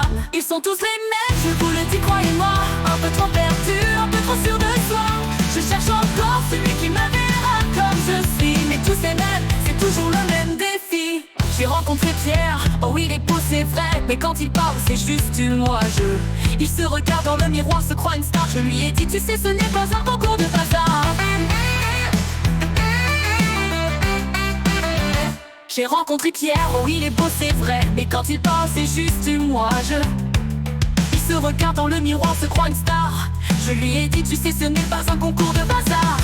femmes. Ils sont tous les mêmes, je vous le dis, croyez-moi. Un peu trop perdu, un peu trop sûr de soi. Je cherche encore celui qui me verra comme je suis. Mais tous ces mêmes, c'est toujours le même défi. J'ai rencontré Pierre, oh il est beau c'est vrai. Mais quand il parle c'est juste une nuageux. Il se regarde dans le miroir, se croit une star. Je lui ai dit tu sais ce n'est pas un concours de hasard. J'ai rencontré Pierre, oh il est beau c'est vrai. Mais quand il parle c'est juste une nuageux. Il se regarde dans le miroir, se croit une star. Je lui ai dit tu sais ce n'est pas un concours de hasard.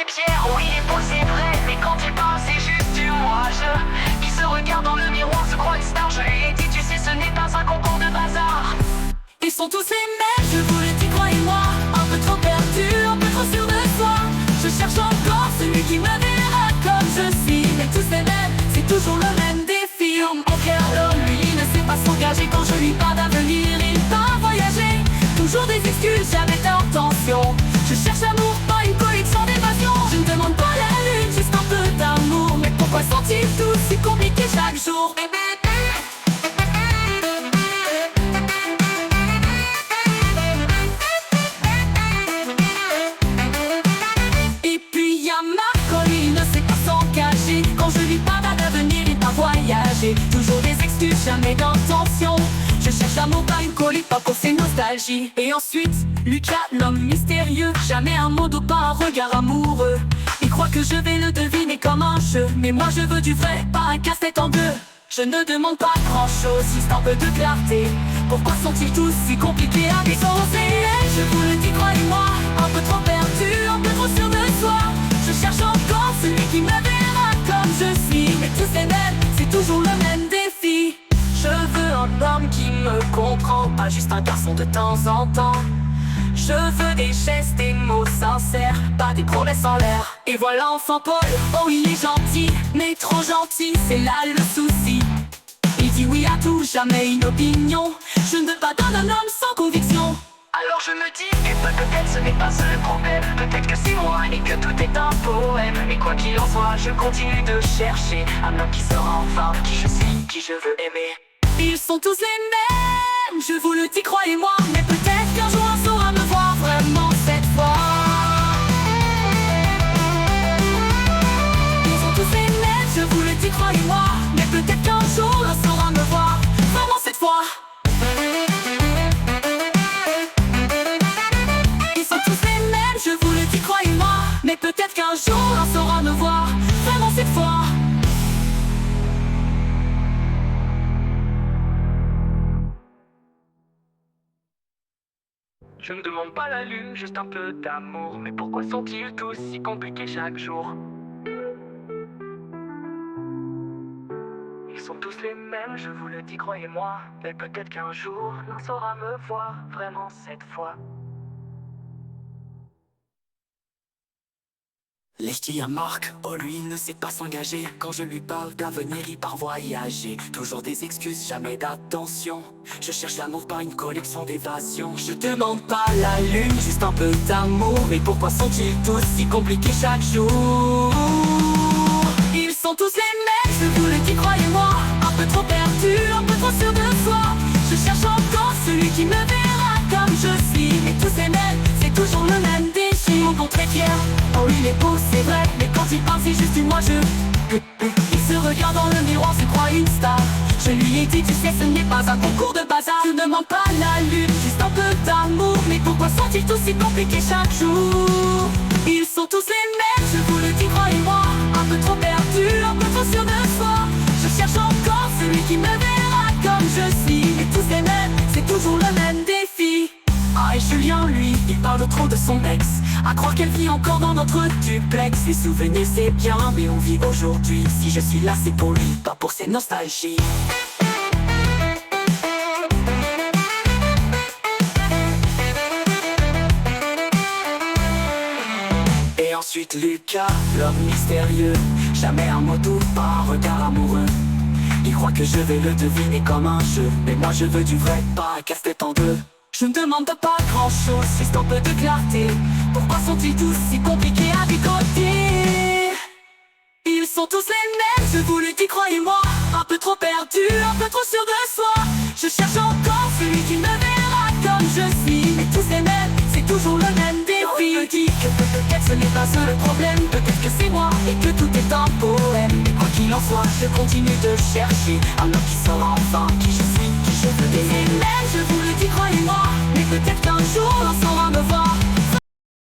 Pierre, oui, il est beau, c'est vrai, mais quand il parle, c'est juste du nuage. Il se regarde dans le miroir, se croit une star. Je lui ai dit, tu sais, ce n'est pas un concours de bazar. Ils sont tous les mêmes, je vous le dis, croyez-moi. Un peu trop perdu, un peu trop sûr de soi. Je cherche encore celui qui me verra comme je suis. Mais tous les mêmes, c'est toujours le même défi. Mon cœur, lui, ne sait pas s'engager. Quand je lui parle d'avenir, il part voyager. Toujours des excuses, jamais d'intention. Je cherche l'amour, pas une collection d'évasion. Je ne demande pas la lune, juste un peu d'amour. Mais pourquoi sont-ils tous si compliqués chaque jour? Et puis y'a Marc, lui, il ne sait pas s'engager. Quand je lui parle d'avenir, il part voyager. Toujours des excuses, jamais d'intention. Je cherche l'amour, pas une colite, pas pour ses nostalgies. Et ensuite, Lucas, l'homme mystérieux. Jamais un mot d'eau, pas un regard amoureux. Il croit que je vais le deviner comme un jeu. Mais moi je veux du vrai, pas un casse-tête en deux. Je ne demande pas grand-chose, juste un peu de clarté. Pourquoi sont-ils tous si compliqués à défoncer? Je vous le dis, croyez-moi. Un peu trop perdu, un peu trop sûr de soi. Je cherche encore celui qui me verra comme je suis. Mais tous ces mêmes, c'est toujours le même défi. Je veux un homme qui me comprend, pas juste un garçon de temps en temps. Je veux des gestes, des mots sincères, pas des promesses en l'air. Et voilà enfin Paul, oh il est gentil, mais trop gentil, c'est là le souci. Il dit oui à tout, jamais une opinion. Je ne veux pas d'un homme sans conviction. Alors je me dis, et peut-être ce n'est pas ça le problème. Peut-être que c'est moi et que tout est un poème. Mais quoi qu'il en soit, je continue de chercher un homme qui saura enfin qui je suis, qui je veux aimer. Ils sont tous les mêmes, je vous le dis, croyez-moi. Mais peut-être qu'un jour on saura me voir vraiment cette fois. Ils sont tous les mêmes, je vous le dis, croyez-moi. Mais peut-être qu'un jour on saura me voir vraiment cette fois. Ils sont tous les mêmes, je vous le dis, croyez-moi. Mais peut-être qu'un jour on saura me voir vraiment cette fois. Je ne demande pas la lune, juste un peu d'amour. Mais pourquoi sont-ils tous si compliqués chaque jour? Ils sont tous les mêmes, je vous le dis, croyez-moi. Mais peut-être qu'un jour, l'on saura me voir vraiment cette fois. Lechty à Marc, oh lui il ne sait pas s'engager. Quand je lui parle d'avenir il part voyager. Toujours des excuses, jamais d'attention. Je cherche l'amour, pas une collection d'évasion. Je demande pas la lune, juste un peu d'amour. Mais pourquoi sont-ils tous si compliqués chaque jour? Ils sont tous les mêmes, je vous le dis, croyez-moi. Un peu trop perdu, un peu trop sûr de soi. Je cherche encore celui qui me verra comme je suis. Mais tous ces mêmes, c'est toujours le même défi. Rencontré Pierre, oh il est beau c'est vrai. Mais quand il parle c'est juste une moi je. Il se regarde dans le miroir, se croit une star. Je lui ai dit tu sais ce n'est pas un concours de bazar. Je ne demande pas la lune, juste un peu d'amour. Mais pourquoi sont-ils tous si compliqués chaque jour? Ils sont tous les mêmes, je vous le dis, croyez-moi. Un peu trop perdu, un peu trop sûr de soi. Je cherche encore celui qui me verra comme je suis. Et tous ces mêmes, c'est toujours le même défi. Ah et Julien lui, il parle trop de son ex. À croire qu'elle vit encore dans notre duplex. Les souvenirs c'est bien, mais on vit aujourd'hui. Si je suis là c'est pour lui, pas pour ses nostalgies. Et ensuite Lucas, l'homme mystérieux. Jamais un mot doux, pas un regard amoureux. Il croit que je vais le deviner comme un jeu. Mais moi je veux du vrai, pas un casse-tête en deux. Je ne demande pas grand-chose, juste un peu de clarté. Pourquoi sont-ils tous si compliqués à décoder? Ils sont tous les mêmes, je vous le dis, croyez-moi. Un peu trop perdu, un peu trop sûr de soi. Je cherche encore celui qui me verra comme je suis. Mais tous les mêmes, c'est toujours le même défi. Je me dis que peut-être ce n'est pas ça le problème. Peut-être que c'est moi et que tout est un poème. Mais quoi qu'il en soit, je continue de chercher un homme qui saura enfin qui je suis, qui je veux aimer. Mais je vous le dis, croyez-moi. Mais peut-être qu'un jour l'on saura me voir